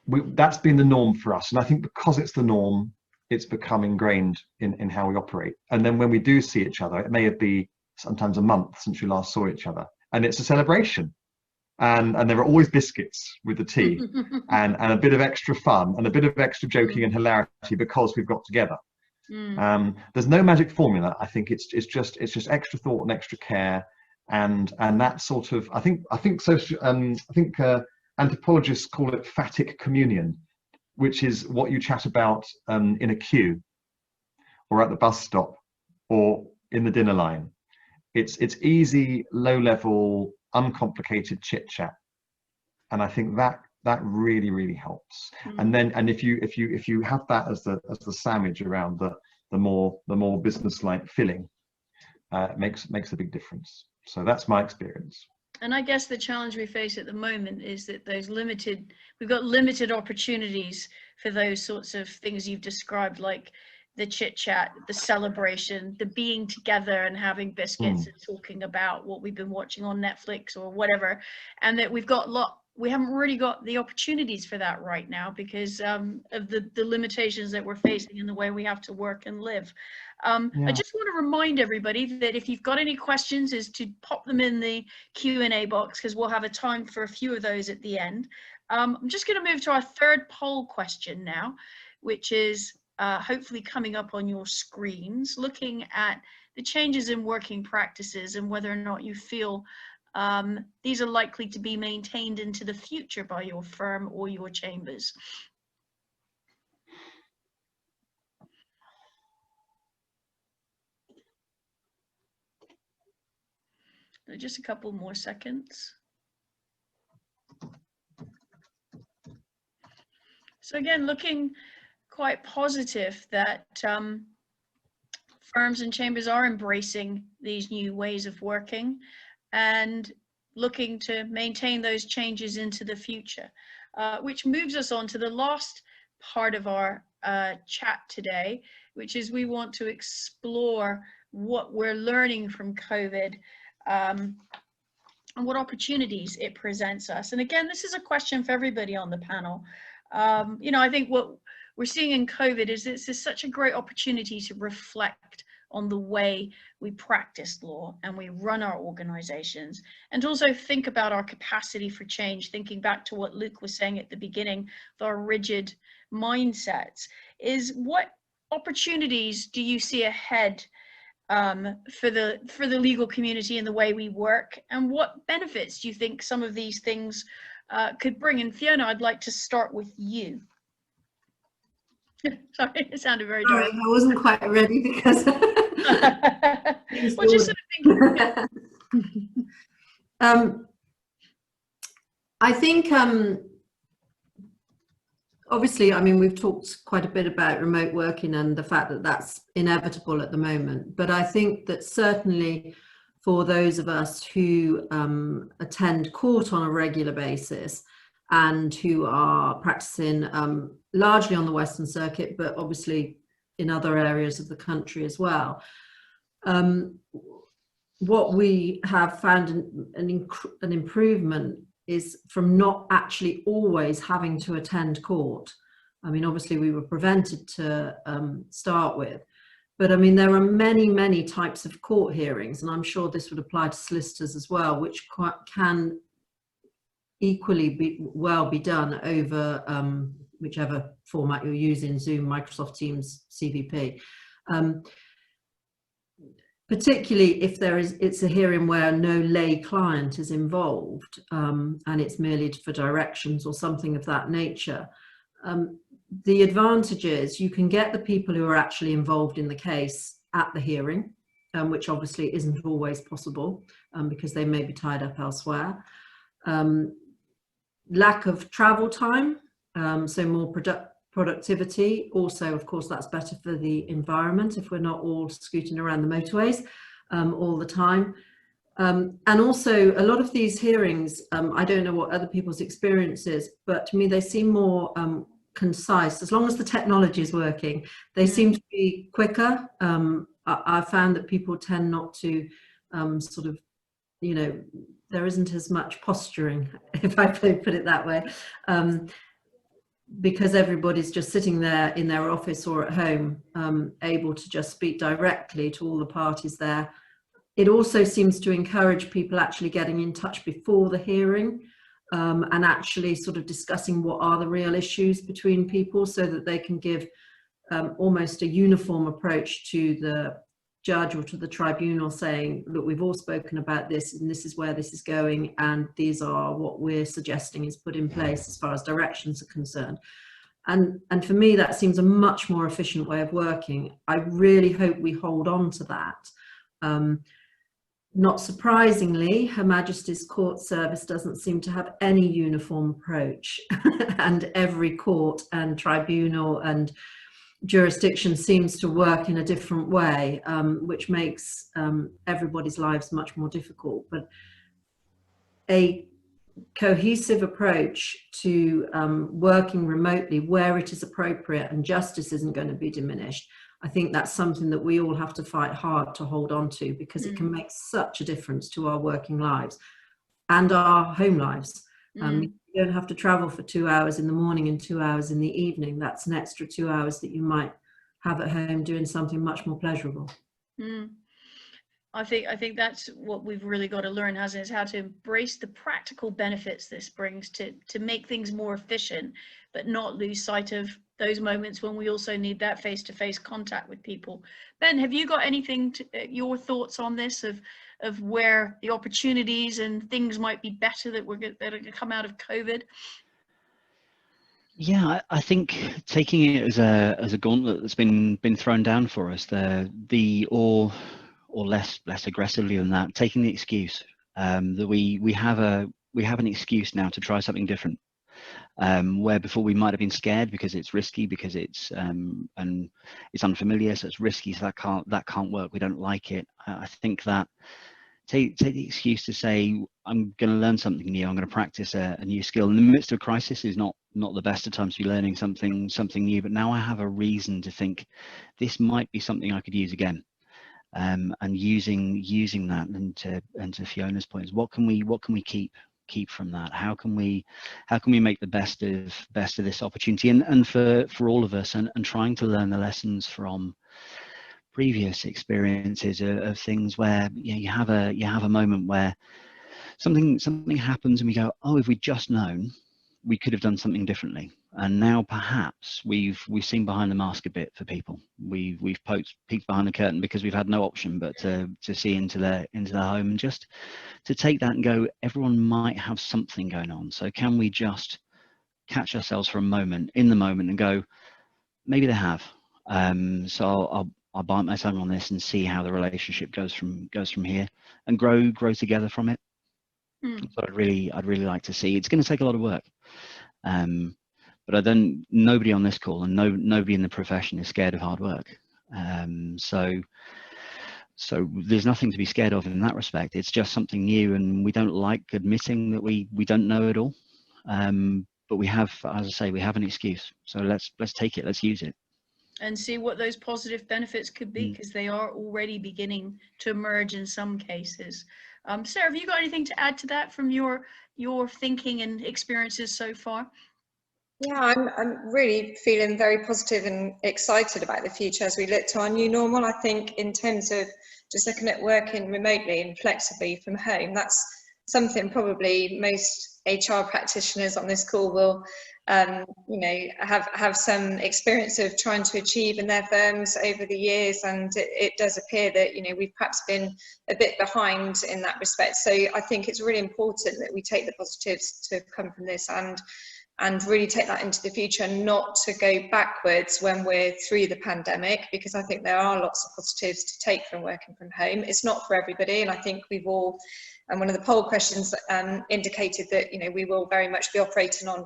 that's been the norm for us, and I think because it's the norm, it's become ingrained in how we operate. And then when we do see each other, it may be sometimes a month since we last saw each other, and it's a celebration. And there are always biscuits with the tea and a bit of extra fun and a bit of extra joking and hilarity because we've got together. There's no magic formula. I think it's just extra thought and extra care, and that sort of, I think anthropologists call it phatic communion, which is what you chat about in a queue or at the bus stop or in the dinner line. It's easy, low level, uncomplicated chit chat, and I think that really helps. And if you have that as the sandwich around the more business-like filling, it makes a big difference. So that's my experience. And I guess the challenge we face at the moment is that we've got limited opportunities for those sorts of things you've described, like the chit chat, the celebration, the being together and having biscuits and talking about what we've been watching on Netflix or whatever. And that we haven't really got the opportunities for that right now because of the limitations that we're facing in the way we have to work and live. I just want to remind everybody that if you've got any questions, is to pop them in the Q&A box, because we'll have a time for a few of those at the end. I'm just going to move to our third poll question now, which is hopefully coming up on your screens, looking at the changes in working practices and whether or not you feel these are likely to be maintained into the future by your firm or your chambers. Just a couple more seconds. So again, looking quite positive that firms and chambers are embracing these new ways of working and looking to maintain those changes into the future, which moves us on to the last part of our chat today, which is we want to explore what we're learning from COVID and what opportunities it presents us. And again, this is a question for everybody on the panel. You know, I think what we're seeing in COVID is it's such a great opportunity to reflect on the way we practice law and we run our organizations, and to also think about our capacity for change, thinking back to what Luke was saying at the beginning, our rigid mindsets. Is what opportunities do you see ahead for the legal community and the way we work, and what benefits do you think some of these things could bring? And Fiona, I'd like to start with you. Sorry, it sounded very dry. I wasn't quite ready because well, just sort of thinking. I think obviously, I mean, we've talked quite a bit about remote working and the fact that that's inevitable at the moment, but I think that certainly for those of us who attend court on a regular basis and who are practicing largely on the Western Circuit, but obviously in other areas of the country as well. What we have found an improvement is from not actually always having to attend court. I mean, obviously we were prevented to start with, but I mean, there are many types of court hearings, and I'm sure this would apply to solicitors as well, which can equally be done over whichever format you're using, Zoom, Microsoft Teams, CVP. Particularly if it's a hearing where no lay client is involved and it's merely for directions or something of that nature. the advantage is you can get the people who are actually involved in the case at the hearing, which obviously isn't always possible because they may be tied up elsewhere. Lack of travel time, so more productivity. Also, of course, that's better for the environment if we're not all scooting around the motorways all the time. And also, a lot of these hearings, I don't know what other people's experience is, but to me, they seem more concise. As long as the technology is working, they seem to be quicker. I found that people tend not to sort of, you know, there isn't as much posturing, if I put it that way, because everybody's just sitting there in their office or at home, able to just speak directly to all the parties there. It also seems to encourage people actually getting in touch before the hearing and actually sort of discussing what are the real issues between people, so that they can give almost a uniform approach to the judge or to the tribunal, saying, look, we've all spoken about this and this is where this is going, and these are what we're suggesting is put in place as far as directions are concerned. And for me, that seems a much more efficient way of working. I really hope we hold on to that. Not surprisingly, Her Majesty's Court Service doesn't seem to have any uniform approach and every court and tribunal and jurisdiction seems to work in a different way, which makes everybody's lives much more difficult. But a cohesive approach to working remotely where it is appropriate and justice isn't going to be diminished, I think that's something that we all have to fight hard to hold on to, because it can make such a difference to our working lives and our home lives. You don't have to travel for 2 hours in the morning and 2 hours in the evening. That's an extra 2 hours that you might have at home doing something much more pleasurable. I think that's what we've really got to learn, hasn't it? Is how to embrace the practical benefits this brings to make things more efficient, but not lose sight of those moments when we also need that face-to-face contact with people. Ben, have you got anything your thoughts on this of where the opportunities and things might be better that are going to come out of COVID? Yeah, I think taking it as a gauntlet that's been thrown down for us, or less aggressively than that, taking the excuse that we have an excuse now to try something different, where before we might have been scared because it's risky, because it's and it's unfamiliar, so it's risky, so that can't work, we don't like it. I think that take the excuse to say, I'm going to learn something new, I'm going to practice a new skill. In the midst of a crisis is not the best of times to be learning something new, but now I have a reason to think this might be something I could use again. And using that, and to Fiona's point, is what can we keep from that? How can we make the best of this opportunity, and for all of us, and trying to learn the lessons from previous experiences of things where you have a moment where something happens and we go, oh, if we'd just known, we could have done something differently. And now perhaps we've seen behind the mask a bit for people. We've peeked behind the curtain because we've had no option but to see into their home, and just to take that and go, everyone might have something going on. So can we just catch ourselves for a moment, in the moment, and go, maybe they have. So I'll bite my tongue on this and see how the relationship goes from here, and grow together from it. But I'd really like to see. It's going to take a lot of work. But nobody on this call and nobody in the profession is scared of hard work. So there's nothing to be scared of in that respect. It's just something new, and we don't like admitting that we don't know it all. But we have, as I say, we have an excuse. So let's take it, let's use it. And see what those positive benefits could be, because they are already beginning to emerge in some cases. Sarah, have you got anything to add to that from your thinking and experiences so far? Yeah, I'm really feeling very positive and excited about the future as we look to our new normal. I think in terms of just looking at working remotely and flexibly from home, that's something probably most HR practitioners on this call will have some experience of trying to achieve in their firms over the years, and it does appear that we've perhaps been a bit behind in that respect. So I think it's really important that we take the positives to come from this and and really take that into the future and not to go backwards when we're through the pandemic, because I think there are lots of positives to take from working from home. It's not for everybody, and I think we've all, and one of the poll questions indicated that, you know, we will very much be operating on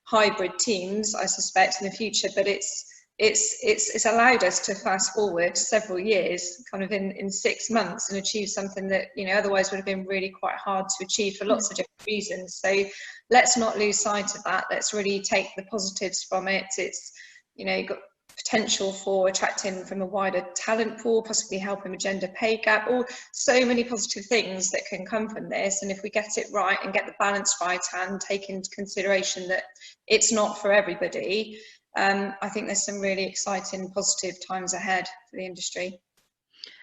hybrid teams, I suspect, in the future, but it's allowed us to fast forward several years kind of in 6 months and achieve something that, you know, otherwise would have been really quite hard to achieve for lots of different reasons. So let's not lose sight of that. Let's really take the positives from it. It's, you know, got potential for attracting from a wider talent pool, possibly helping with gender pay gap, or so many positive things that can come from this. And if we get it right and get the balance right and take into consideration that it's not for everybody, I think there's some really exciting, positive times ahead for the industry.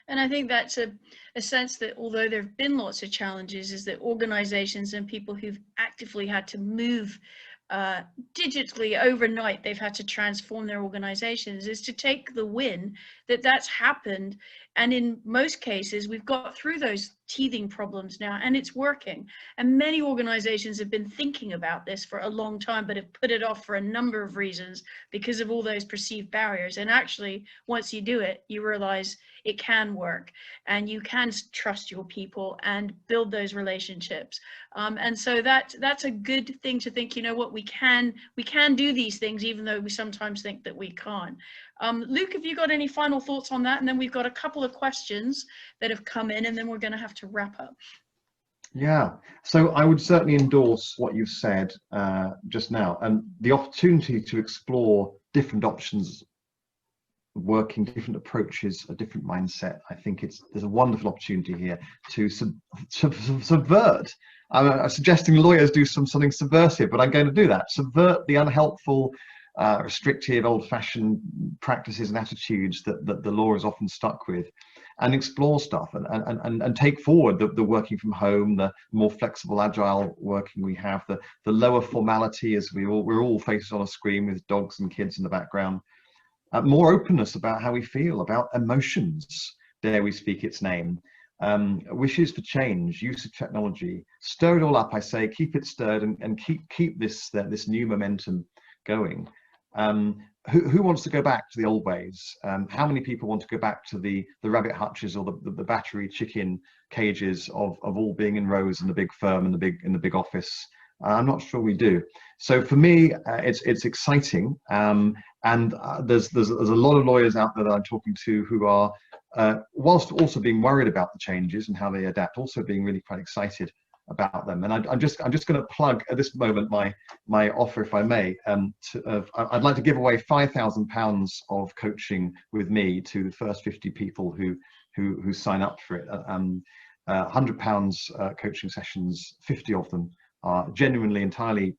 And I think that's a sense that although there have been lots of challenges, is that organizations and people who've actively had to move digitally overnight, they've had to transform their organizations, is to take the win that that's happened. And in most cases, we've got through those teething problems now, and it's working. And many organizations have been thinking about this for a long time, but have put it off for a number of reasons because of all those perceived barriers. And actually, once you do it, you realize it can work, and you can trust your people and build those relationships. And so that's a good thing to think, you know what, we can do these things, even though we sometimes think that we can't. Luke, have you got any final thoughts on that? And then we've got a couple of questions that have come in, and then we're going to have to wrap up. Yeah, so I would certainly endorse what you've said just now, and the opportunity to explore different options, working different approaches, a different mindset. I think there's a wonderful opportunity here to subvert. I'm suggesting lawyers do something subversive, but I'm going to do that. Subvert the unhelpful, restrictive, old-fashioned practices and attitudes that the law is often stuck with, and explore stuff and take forward the working from home, the more flexible, agile working we have, the lower formality as we're all faces on a screen with dogs and kids in the background. More openness about how we feel, about emotions, dare we speak its name, wishes for change, use of technology. Stir it all up, I say, keep it stirred, and keep this new momentum going. Who wants to go back to the old ways? How many people want to go back to the rabbit hutches or the battery chicken cages of all being in rows in the big firm and the big office? I'm not sure we do. So for me, it's exciting, and there's a lot of lawyers out there that I'm talking to who are, whilst also being worried about the changes and how they adapt, also being really quite excited about them. And I'm just going to plug at this moment my offer, if I may. I'd like to give away £5,000 of coaching with me to the first 50 people who sign up for it. £100 coaching sessions, 50 of them are genuinely entirely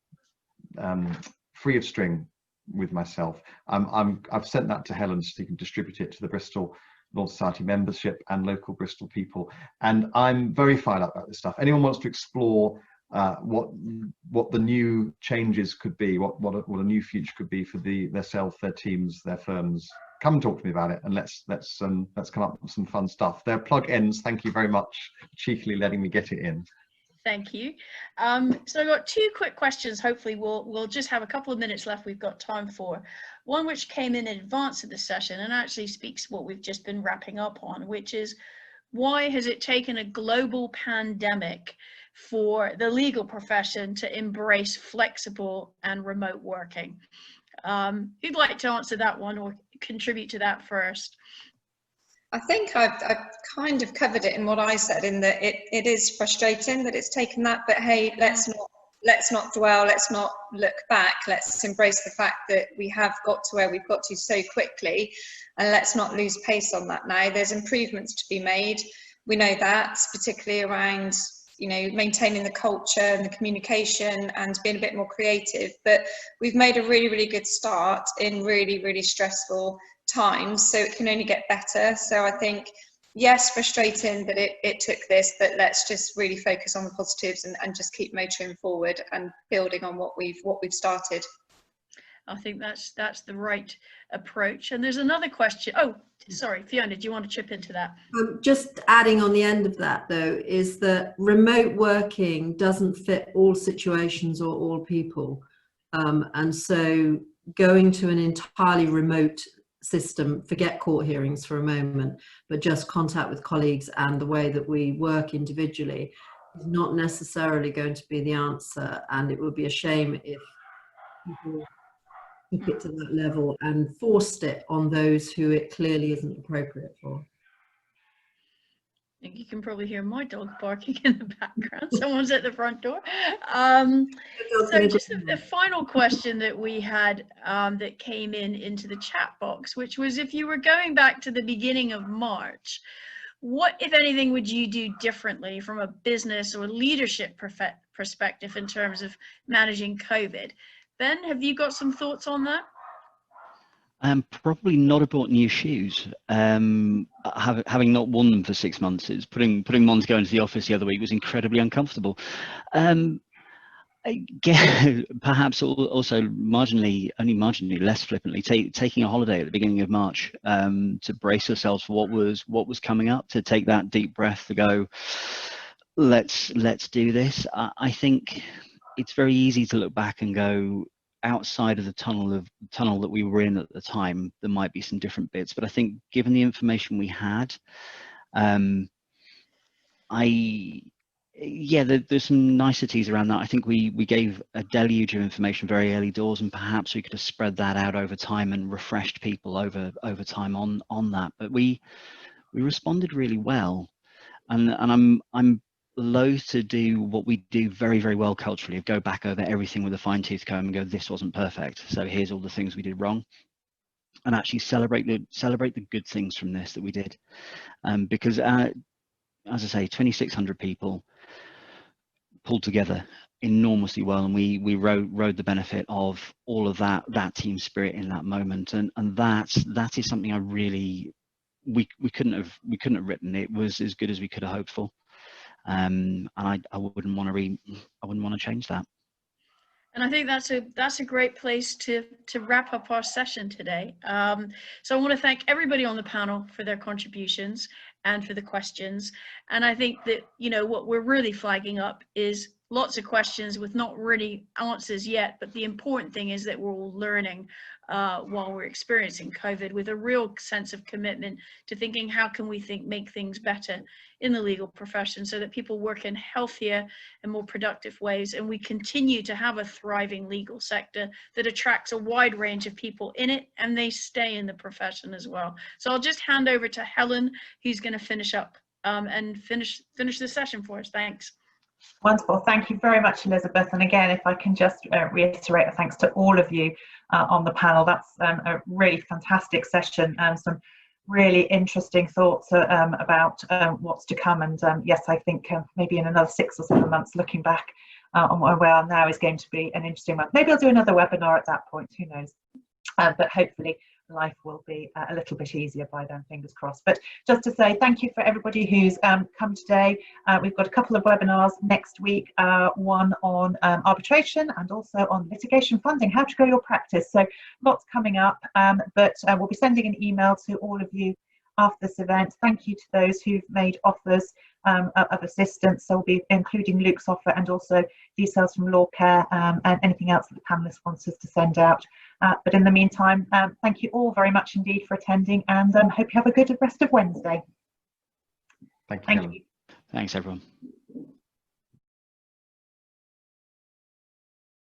free of string with myself. I've sent that to Helen so you can distribute it to the Bristol Law Society membership and local Bristol people, and I'm very fired up about this stuff. Anyone wants to explore what the new changes could be, what a new future could be for themselves, their teams, their firms, come and talk to me about it, and let's come up with some fun stuff. Their plug ends. Thank you very much for cheekily letting me get it in. Thank you. So I've got two quick questions. Hopefully we'll just have a couple of minutes left we've got time for. One which came in advance of the session and actually speaks to what we've just been wrapping up on, which is, why has it taken a global pandemic for the legal profession to embrace flexible and remote working? Who'd like to answer that one or contribute to that first? I think I've kind of covered it in what I said, in that it is frustrating that it's taken that, but hey, let's not dwell, let's not look back, let's embrace the fact that we have got to where we've got to so quickly, and let's not lose pace on that now. There's improvements to be made, we know that, particularly around, you know, maintaining the culture and the communication and being a bit more creative, but we've made a really, really good start in really, really stressful times, so it can only get better. So I think, yes, frustrating that it took this, but let's just really focus on the positives and just keep motoring forward and building on what we've started. I think that's the right approach. And there's another question. Oh, sorry, Fiona, do you want to chip into that? Just adding on the end of that, though, is that remote working doesn't fit all situations or all people. And so going to an entirely remote system, forget court hearings for a moment, but just contact with colleagues and the way that we work individually is not necessarily going to be the answer. And it would be a shame if people took it to that level and forced it on those who it clearly isn't appropriate for. I think you can probably hear my dog barking in the background. Someone's at the front door. So just the final question that we had that came into the chat box, which was, if you were going back to the beginning of March, what, if anything, would you do differently from a business or leadership perspective in terms of managing COVID? Ben, have you got some thoughts on that? Probably not about new shoes. Having not worn them for 6 months, it's putting them on to go into the office the other week was incredibly uncomfortable. Perhaps also only marginally less flippantly, taking a holiday at the beginning of March to brace ourselves for what was coming up, to take that deep breath, to go, let's do this. I think it's very easy to look back and go, outside of the tunnel that we were in at the time, there might be some different bits, but I think given the information we had, there's some niceties around that. I think we gave a deluge of information very early doors, and perhaps we could have spread that out over time and refreshed people over time on that. But we responded really well, and I'm loath to do what we do very, very well culturally, of go back over everything with a fine-tooth comb and go, this wasn't perfect, so here's all the things we did wrong, and actually celebrate the good things from this that we did, because as I say, 2,600 people pulled together enormously well, and we rode the benefit of all of that team spirit in that moment, and that is something I really we couldn't have written. It was as good as we could have hoped for. And I wouldn't want to change that. And I think that's a great place to wrap up our session today. So I want to thank everybody on the panel for their contributions and for the questions. And I think that, what we're really flagging up is lots of questions with not really answers yet, but the important thing is that we're all learning while we're experiencing COVID, with a real sense of commitment to thinking, how can we make things better in the legal profession so that people work in healthier and more productive ways, and we continue to have a thriving legal sector that attracts a wide range of people in it, and they stay in the profession as well. So I'll just hand over to Helen, who's going to finish up and finish the session for us. Thanks. Wonderful. Thank you very much, Elizabeth. And again, if I can just reiterate a thanks to all of you on the panel. That's a really fantastic session, and some really interesting thoughts about what's to come. And yes, I think maybe in another 6 or 7 months, looking back on where we are now, is going to be an interesting one. Maybe I'll do another webinar at that point, who knows. But hopefully life will be a little bit easier by then, fingers crossed. But just to say thank you for everybody who's come today. We've got a couple of webinars next week, one on arbitration and also on litigation funding, how to grow your practice. So lots coming up, but we'll be sending an email to all of you after this event. Thank you to those who've made offers of assistance. So we'll be including Luke's offer and also details from LawCare and anything else that the panelists want us to send out. But in the meantime, thank you all very much indeed for attending, and hope you have a good rest of Wednesday. Thank you. Thanks, everyone.